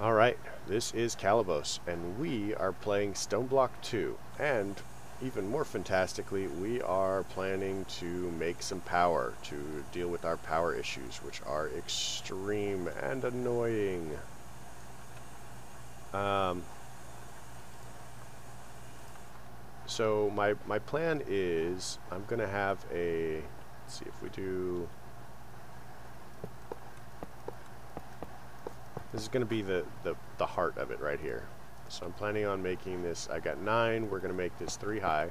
Alright, this is Calibos, and we are playing Stoneblock 2, and even more fantastically, we are planning to make some power to deal with our power issues, which are extreme and annoying. So my plan is, I'm going to have a, let's see if we do, this is going to be the heart of it right here. So I'm planning on making this, I got 9, we're going to make this 3 high.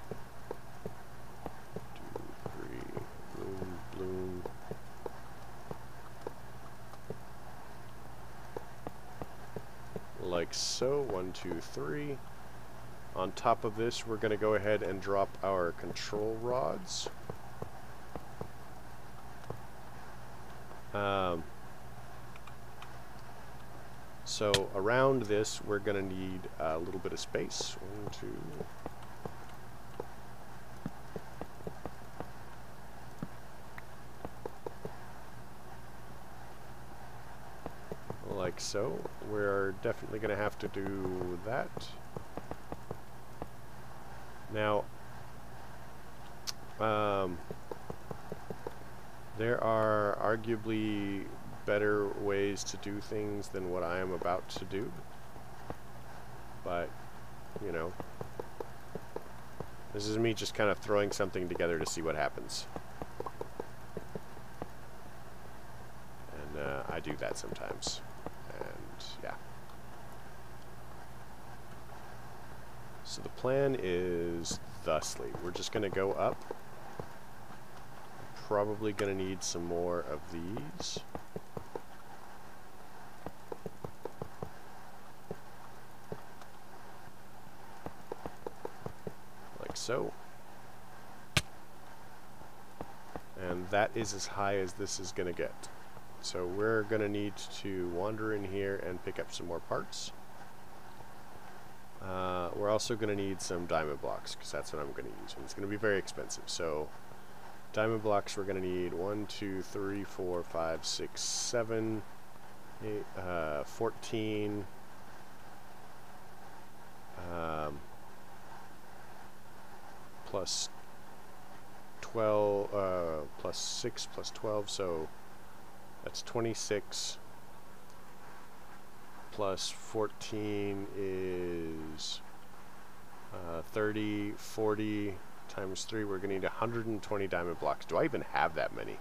2, 3, bloom, bloom. Like so, 1, 2, 3. On top of this, we're going to go ahead and drop our control rods. So around this, we're going to need a little bit of space. 1, 2. Like so. We're definitely going to have to do that. Now, there are arguably better ways to do things than what I am about to do, but you know, this is me just kind of throwing something together to see what happens, and I do that sometimes, and yeah. So the plan is thusly, we're just going to go up. Probably going to need some more of these. Like so. And that is as high as this is going to get. So we're going to need to wander in here and pick up some more parts. We're also going to need some diamond blocks, because that's what I'm going to use. And it's going to be very expensive. So diamond blocks we're going to need 1, 2, 3, 4, 5, 6, 7, 8, 14. Plus 12, plus 6, plus 12, so that's 26. Plus 14 is 30, 40 times 3. We're going to need 120 diamond blocks. Do I even have that many?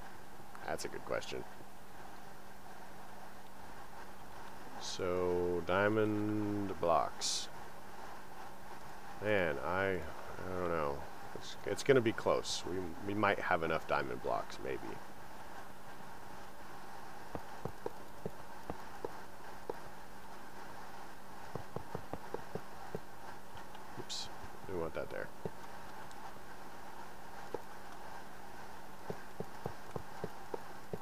That's a good question. So, diamond blocks. Man, I don't know. It's going to be close. We might have enough diamond blocks, maybe. Oops, we want that there.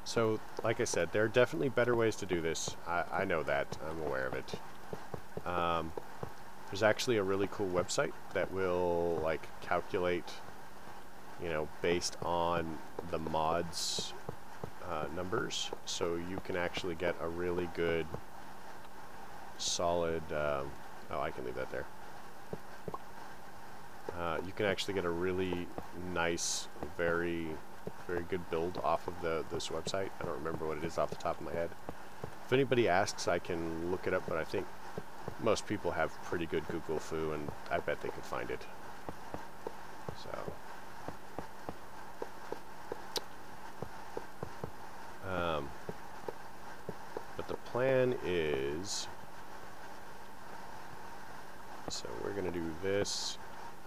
So, like I said, there are definitely better ways to do this. I know that. I'm aware of it. There's actually a really cool website that will, like, calculate, you know, based on the mods numbers. So you can actually get a really good, solid, oh, I can leave that there. You can actually get a really nice, very good build off of this website. I don't remember what it is off the top of my head. If anybody asks, I can look it up, but I think most people have pretty good Google foo, and I bet they could find it. So, but the plan is, so we're going to do this,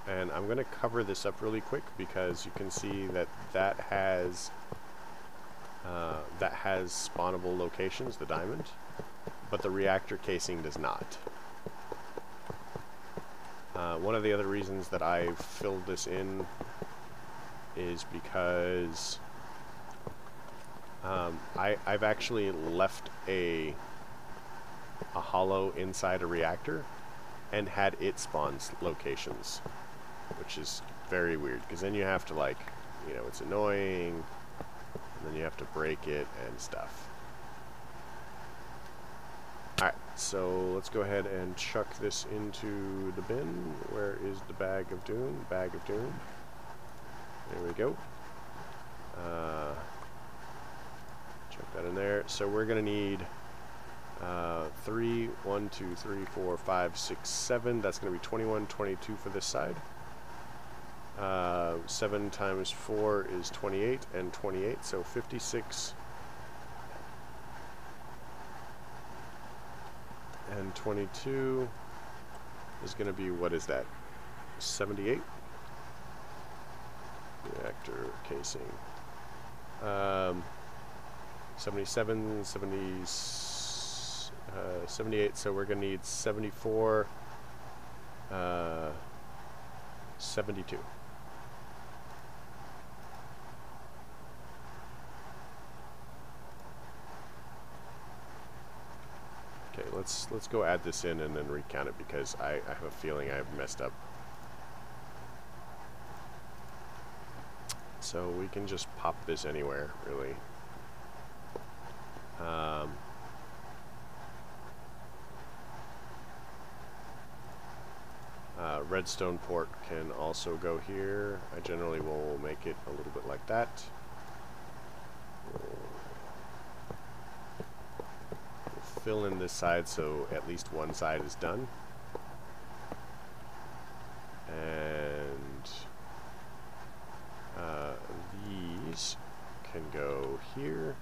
and I'm going to cover this up really quick because you can see that that has spawnable locations, the diamond, but the reactor casing does not. One of the other reasons that I've filled this in is because I've actually left a hollow inside a reactor and had it spawn locations, which is very weird, because then you have to, like, you know, it's annoying, and then you have to break it and stuff. Alright, so let's go ahead and chuck this into the bin. Where is the bag of doom? Bag of doom. There we go. Chuck that in there. So we're going to need 3, 1, 2, 3, 4, 5, 6, 7. That's going to be 21, 22 for this side. 7 times 4 is 28, and 28, so 56. And 22 is going to be, what is that? 78? Reactor casing. 77, 70, 78, so we're going to need 74, 72. Okay, let's go add this in and then recount it, because I have a feeling I've messed up. So we can just pop this anywhere, really. Redstone port can also go here. I generally will make it a little bit like that. We'll fill in this side so at least one side is done. And these can go here.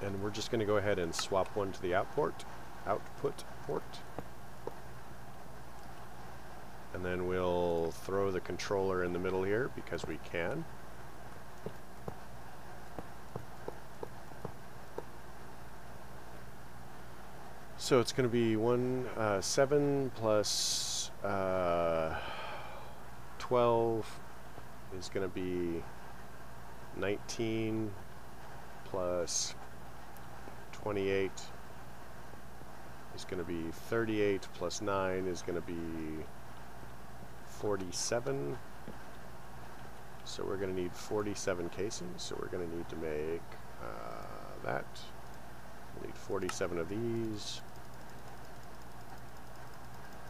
And we're just going to go ahead and swap one to the output port. And then we'll throw the controller in the middle here because we can. So it's going to be 7 plus 12 is going to be 19 plus 28 is going to be 38 plus 9 is going to be 47. So we're going to need 47 casings. So we're going to need to make that. We'll need 47 of these.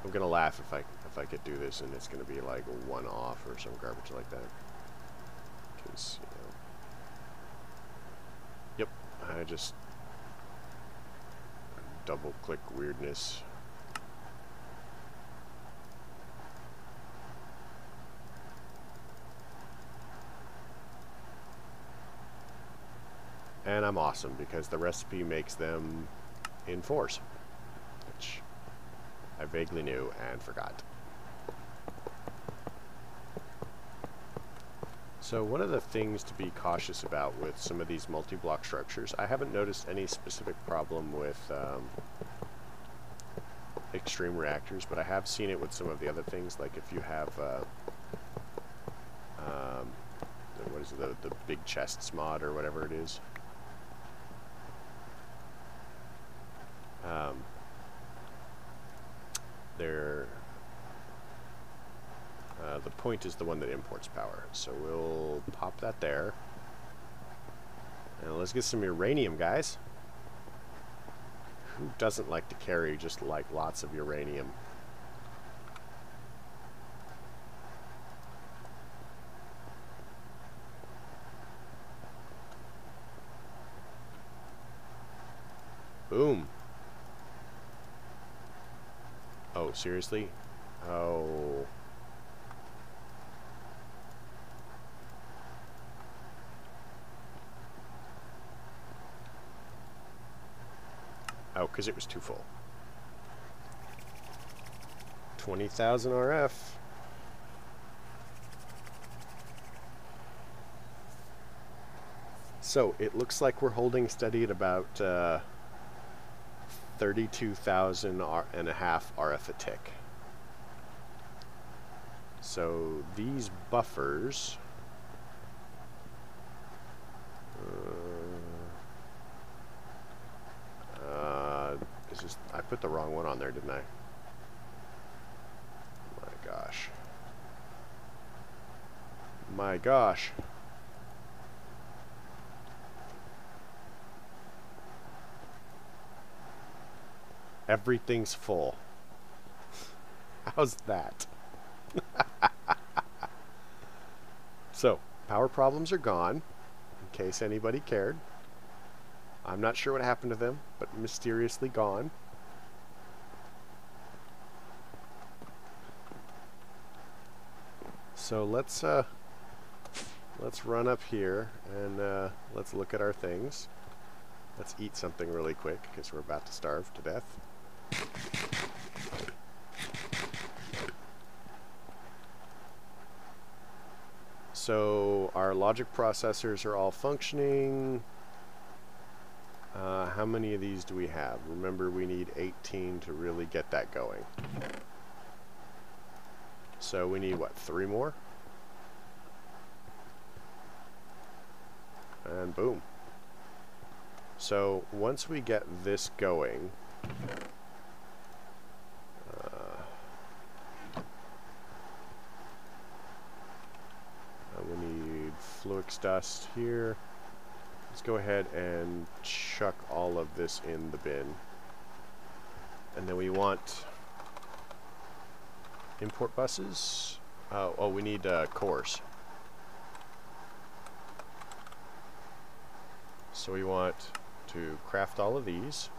I'm going to laugh if I could do this and it's going to be like one off or some garbage like that. Because, you know. Yep, I just double click weirdness. And I'm awesome because the recipe makes them in 4s, which I vaguely knew and forgot. So one of the things to be cautious about with some of these multi-block structures, I haven't noticed any specific problem with extreme reactors, but I have seen it with some of the other things, like if you have what is it, the big chests mod or whatever it is. The point is the one that imports power, so we'll pop that there. And let's get some uranium, guys. Who doesn't like to carry just like lots of uranium? Boom. Oh, seriously? Oh. Oh, because it was too full. 20,000 RF. So, it looks like we're holding steady at about 32,000 and a half RF a tick. So, these buffers... I put the wrong one on there, didn't I? My gosh. My gosh. Everything's full. How's that? So, power problems are gone, in case anybody cared. I'm not sure what happened to them, but mysteriously gone. So let's run up here and let's look at our things. Let's eat something really quick because we're about to starve to death. So our logic processors are all functioning. How many of these do we have? Remember, we need 18 to really get that going. So we need, what, 3 more? And boom. So once we get this going, we need Fluix dust here. Let's go ahead and chuck all of this in the bin. And then we want import buses. Oh, we need cores. So we want to craft all of these.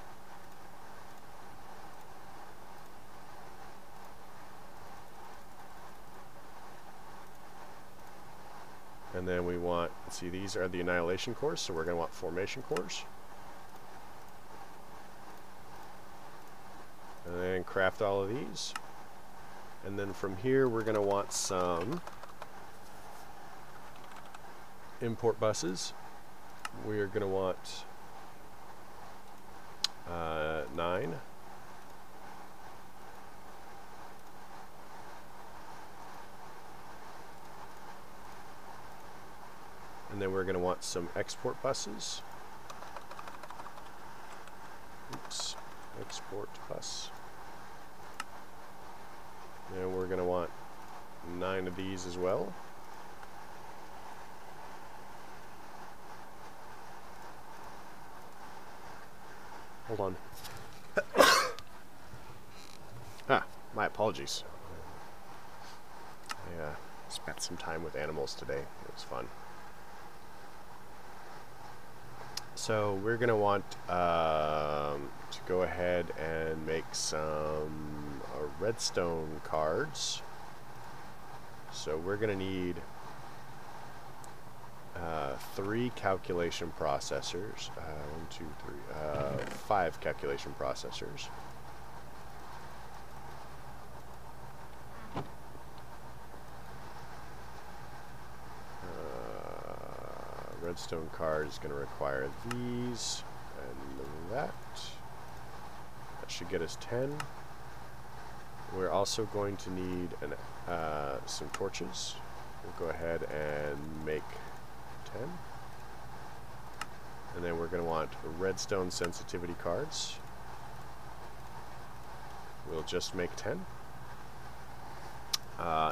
And then we want, let's see, these are the annihilation cores, so we're going to want formation cores. And then craft all of these. And then from here we're going to want some import buses. We're going to want 9. And then we're going to want some export buses. Oops, export bus. And we're going to want 9 of these as well. Hold on. My apologies. I spent some time with animals today. It was fun. So we're going to want to go ahead and make some redstone cards. So we're going to need 3 calculation processors. 5 calculation processors. Redstone card is going to require these and that. That should get us 10. We're also going to need some torches. We'll go ahead and make 10. And then we're going to want redstone sensitivity cards. We'll just make 10.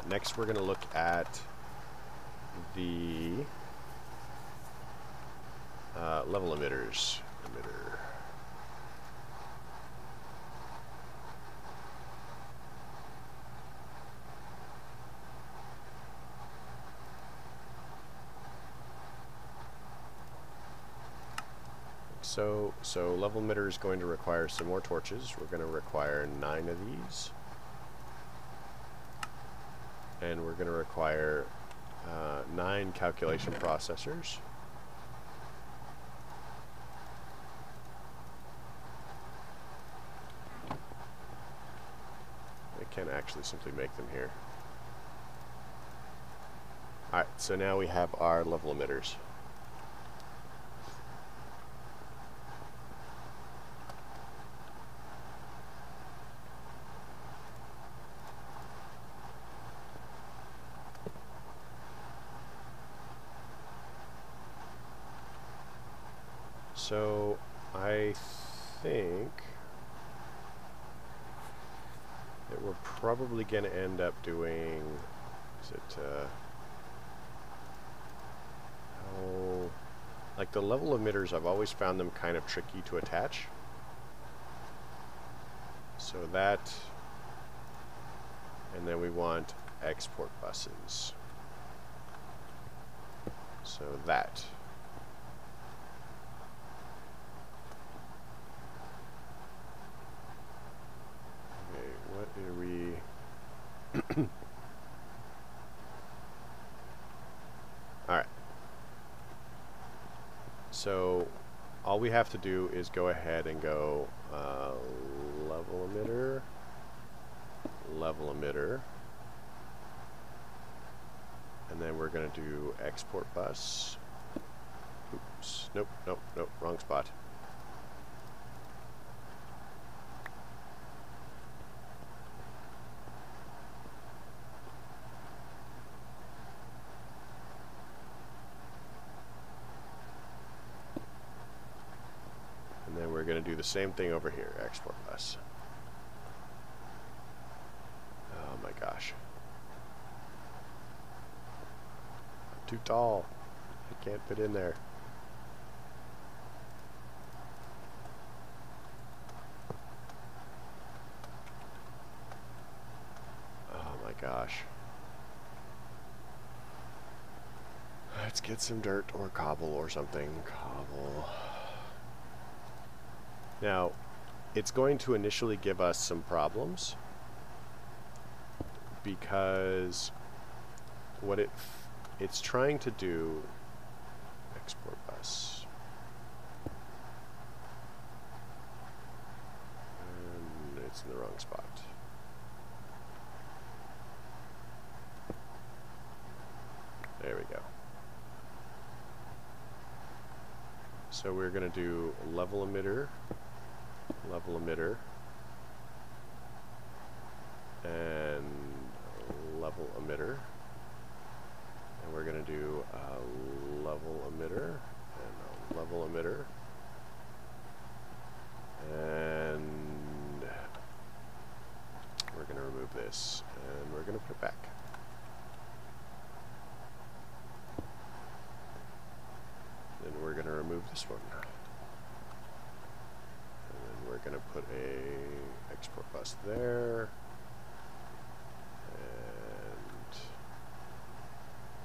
Next we're going to look at the level emitters. So level emitter is going to require some more torches. We're going to require 9 of these. And we're going to require 9 calculation processors. I can actually simply make them here. Alright, so now we have our level emitters. So I think that we're probably going to end up doing, like the level emitters, I've always found them kind of tricky to attach. So that, and then we want export buses. So that. Okay, what are we? Alright. So all we have to do is go ahead and go level emitter, and then we're going to do export bus. Oops, nope, wrong spot. And then we're going to do the same thing over here, export bus. Oh my gosh. I'm too tall. I can't fit in there. Oh my gosh. Let's get some dirt or cobble or something. Cobble. Now, it's going to initially give us some problems because what it's trying to do, export bus, and it's in the wrong spot. There we go. So we're going to do level emitter, and level emitter, and we're going to do level emitter and level emitter, and we're going to remove this and we're going to put it back. Then we're going to remove this one. We're going to put a export bus there, and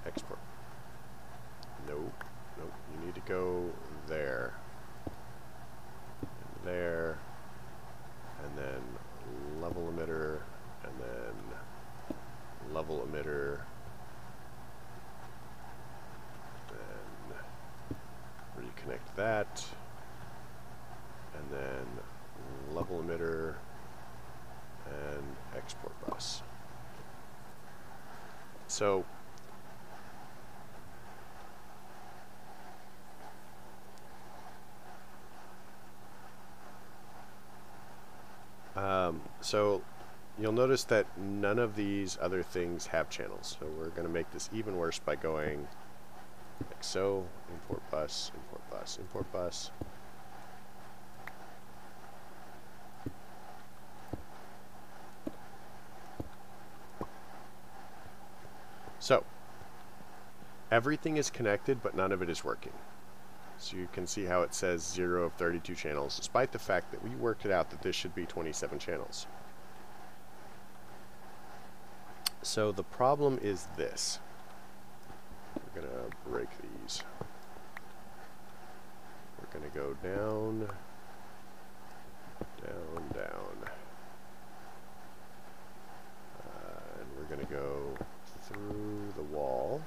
export. Nope, you need to go there, and there, and then level emitter, and then level emitter, then reconnect that, and then level emitter and export bus. So you'll notice that none of these other things have channels. So we're going to make this even worse by going like so, import bus, import bus, import bus. So, everything is connected, but none of it is working. So you can see how it says 0 of 32 channels, despite the fact that we worked it out that this should be 27 channels. So the problem is this. We're going to break these. We're going to go down, down, down. And we're going to go through the wall.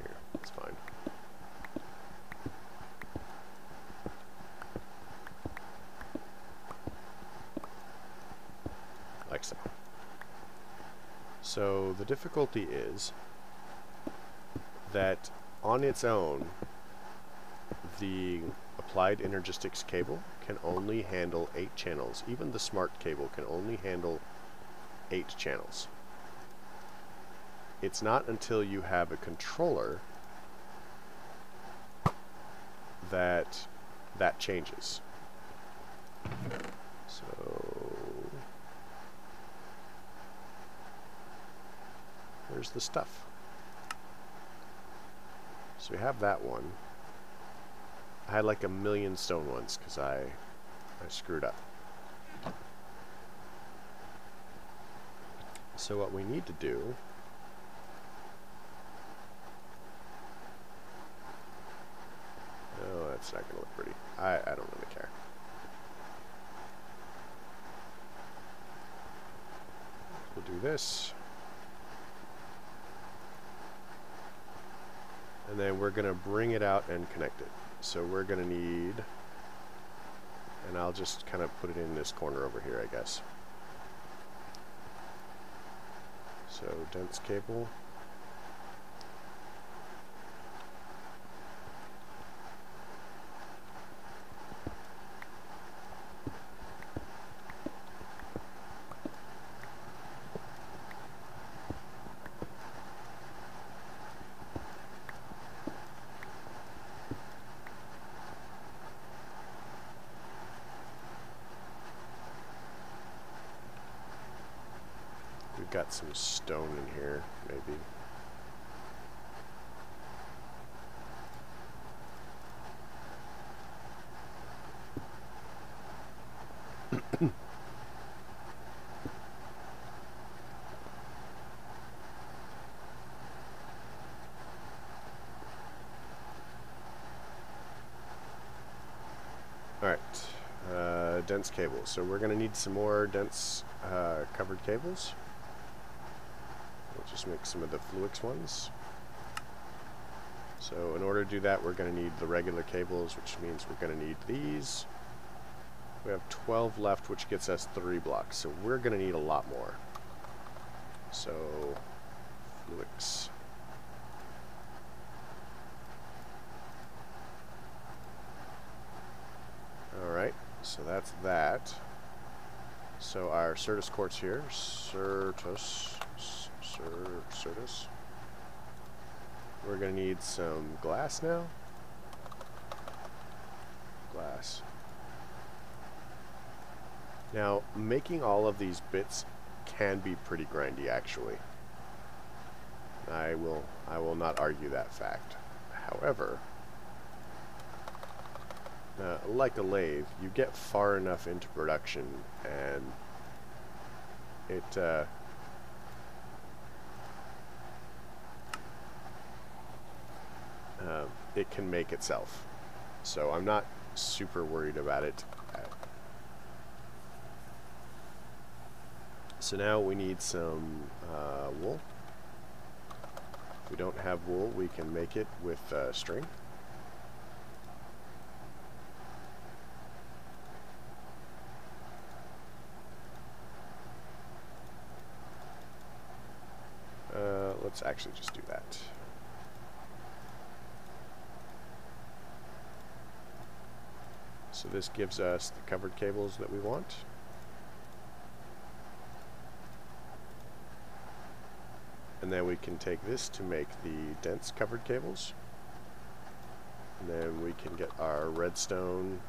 Here, that's fine. Like so. So the difficulty is that on its own, the applied energistics cable can only handle 8 channels. Even the smart cable can only handle 8 channels. It's not until you have a controller that that changes. So there's the stuff. So we have that one. I had like a million stone ones because I screwed up. So what we need to do oh, that's not going to look pretty. I don't really care. We'll do this. And then we're going to bring it out and connect it. So we're going to need, and I'll just kind of put it in this corner over here, I guess. So dense cable. Got some stone in here, maybe. All right, dense cables. So we're going to need some more dense covered cables. We'll just make some of the Fluix ones. So in order to do that, we're going to need the regular cables, which means we're going to need these. We have 12 left, which gets us 3 blocks. So we're going to need a lot more. So Fluix. Alright, so that's that. So our Certus quartz here, Certus. We're going to need some glass now. Glass. Now, making all of these bits can be pretty grindy, actually. I will not argue that fact. However, like a lathe, you get far enough into production and it can make itself. So I'm not super worried about it. So now we need some wool. If we don't have wool, we can make it with string. Let's actually just do that. So this gives us the covered cables that we want. And then we can take this to make the dense covered cables. And then we can get our redstone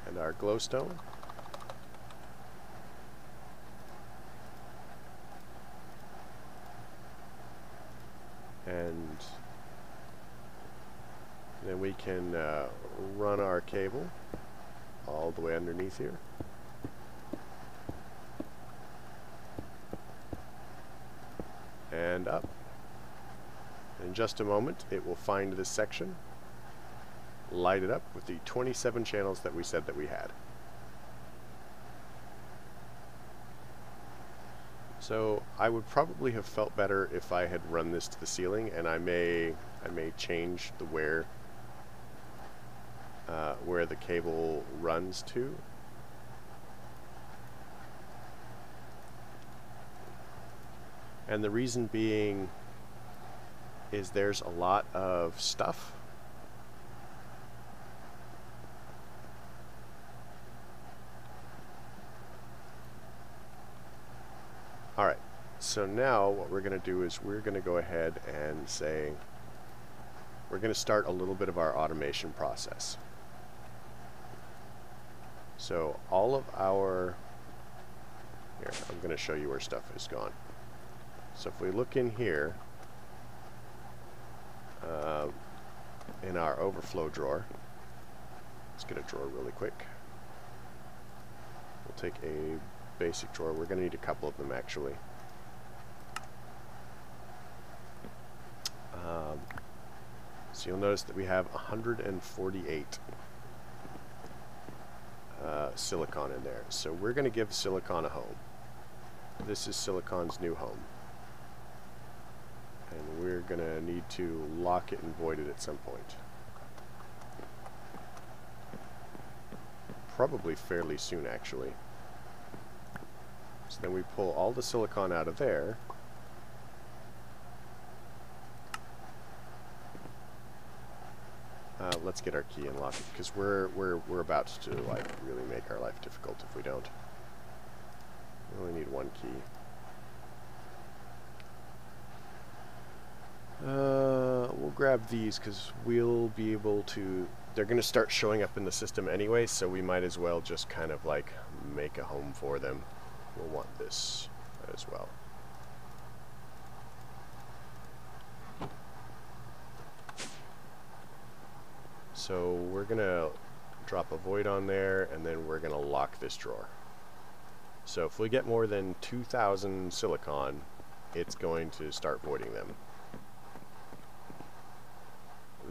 and our glowstone. And then we can run our cable all the way underneath here. And up. In just a moment, it will find this section, light it up with the 27 channels that we said that we had. So I would probably have felt better if I had run this to the ceiling, and I may change the where the cable runs to. And the reason being is there's a lot of stuff. Alright, so now what we're going to do is we're going to go ahead and say we're going to start a little bit of our automation process. So all of our, here, I'm going to show you where stuff is gone. So if we look in here, in our overflow drawer, let's get a drawer really quick. We'll take a basic drawer. We're going to need a couple of them actually. So you'll notice that we have 148 silicon in there. So we're going to give silicon a home. This is silicon's new home. And we're going to need to lock it and void it at some point. Probably fairly soon, actually. So then we pull all the silicon out of there. Let's get our key and lock it, because we're about to like really make our life difficult if we don't. We only need one key. We'll grab these because we'll be able to. They're going to start showing up in the system anyway, so we might as well just kind of like make a home for them. We'll want this as well. So we're going to drop a void on there, and then we're going to lock this drawer. So if we get more than 2,000 silicon, it's going to start voiding them.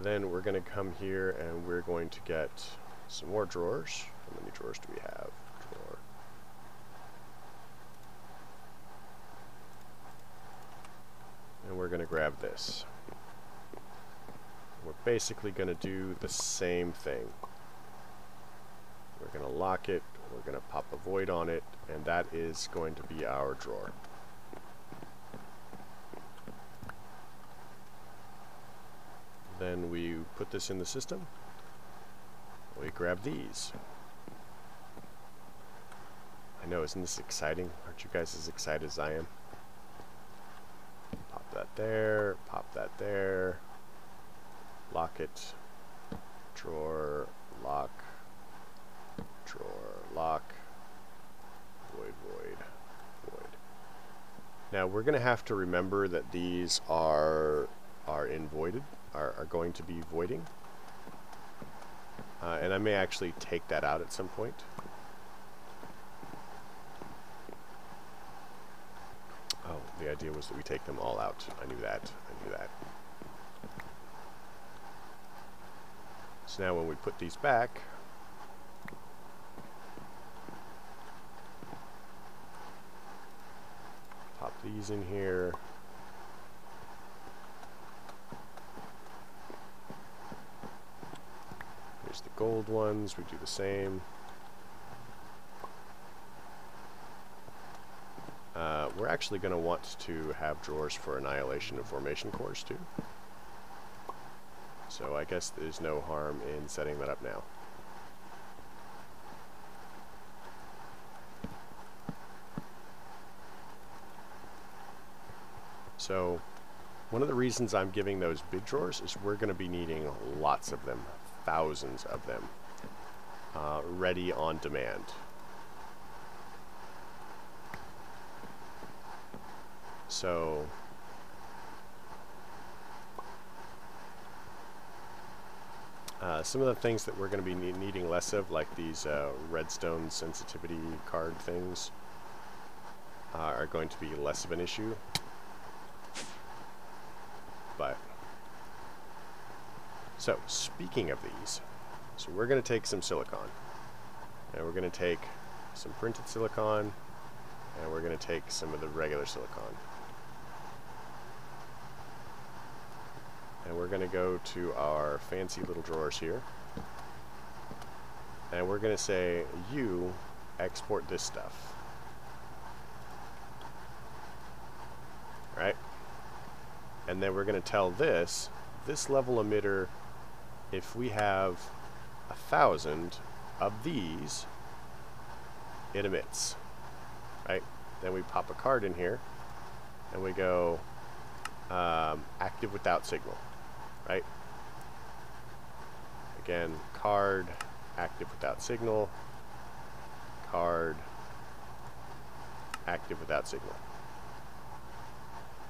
Then we're going to come here and we're going to get some more drawers. How many drawers do we have? Drawer. And we're going to grab this. We're basically going to do the same thing. We're going to lock it, we're going to pop a void on it, and that is going to be our drawer. Then we put this in the system. We grab these. I know, isn't this exciting? Aren't you guys as excited as I am? Pop that there, pop that there. Lock it, drawer, lock, drawer, lock, void, void, void. Now we're going to have to remember that these are going to be voiding. And I may actually take that out at some point. Oh, the idea was that we take them all out. I knew that. I knew that. So now when we put these back, pop these in here. Here's the gold ones, we do the same. We're actually going to want to have drawers for annihilation and formation cores too. So I guess there's no harm in setting that up now. So one of the reasons I'm giving those big drawers is we're going to be needing lots of them, thousands of them, ready on demand. So some of the things that we're going to be needing less of, like these redstone sensitivity card things, are going to be less of an issue. But so speaking of these, so we're going to take some silicon, and we're going to take some printed silicon, and we're going to take some of the regular silicon. And we're going to go to our fancy little drawers here. And we're going to say, you export this stuff. Right? And then we're going to tell this level emitter, if we have 1,000 of these, it emits. Right? Then we pop a card in here, and we go active without signal. Right? Again, card, active without signal, card, active without signal.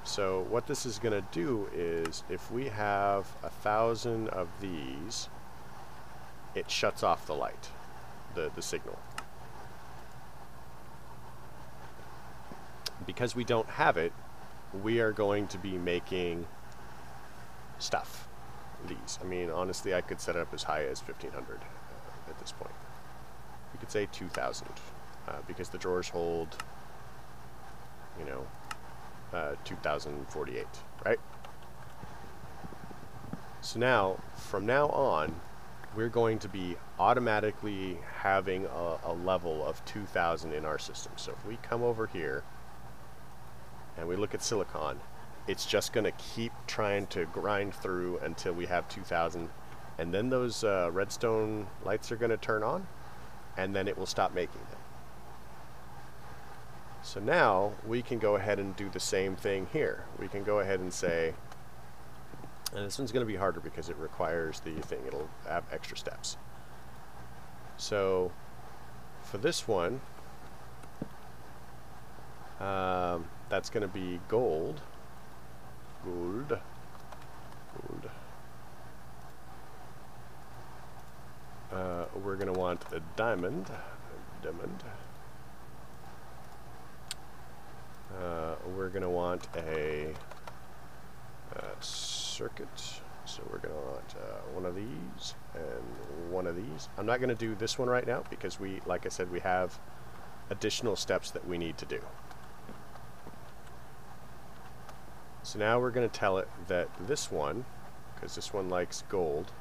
So what this is going to do is, if we have 1,000 of these, it shuts off the light, the signal. because we don't have it, we are going to be making stuff. These. I mean, honestly, I could set it up as high as 1,500 at this point. We could say 2,000 because the drawers hold, you know, 2,048, right? So now, from now on, we're going to be automatically having a level of 2,000 in our system. So if we come over here and we look at silicon, it's just going to keep trying to grind through until we have 2,000, and then those redstone lights are going to turn on, and then it will stop making them. So now we can go ahead and do the same thing here. We can go ahead and say, and this one's going to be harder because it requires the thing. It'll have extra steps. So for this one, that's going to be gold. Gold. We're going to want a diamond. We're going to want a circuit. So we're going to want one of these and one of these. I'm not going to do this one right now because we, like I said, we have additional steps that we need to do. So now we're going to tell it that this one, because this one likes gold,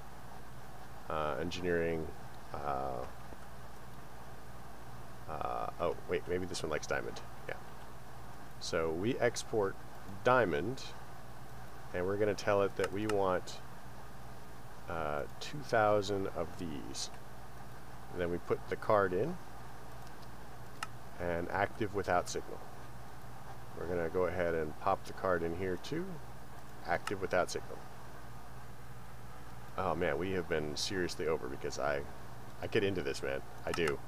engineering, oh wait, maybe this one likes diamond, yeah. So we export diamond, and we're going to tell it that we want 2,000 of these. And then we put the card in, and active without signal. We're going to go ahead and pop the card in here too. Active without signal. Oh man, we have been seriously over because I get into this, man. I do.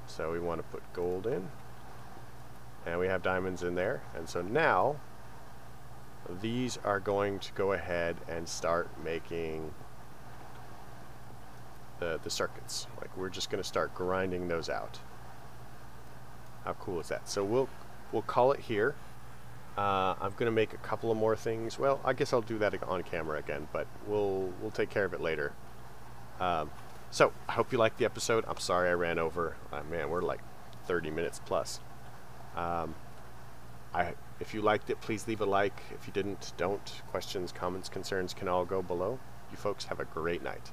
So we want to put gold in. And we have diamonds in there. And so now, these are going to go ahead and start making the circuits. Like, we're just going to start grinding those out. How cool is that? So we'll call it here. I'm going to make a couple of more things. Well, I guess I'll do that on camera again, but we'll take care of it later. So I hope you liked the episode. I'm sorry I ran over. Man, we're like 30 minutes plus. If you liked it, please leave a like. If you didn't, don't. Questions, comments, concerns can all go below. You folks have a great night.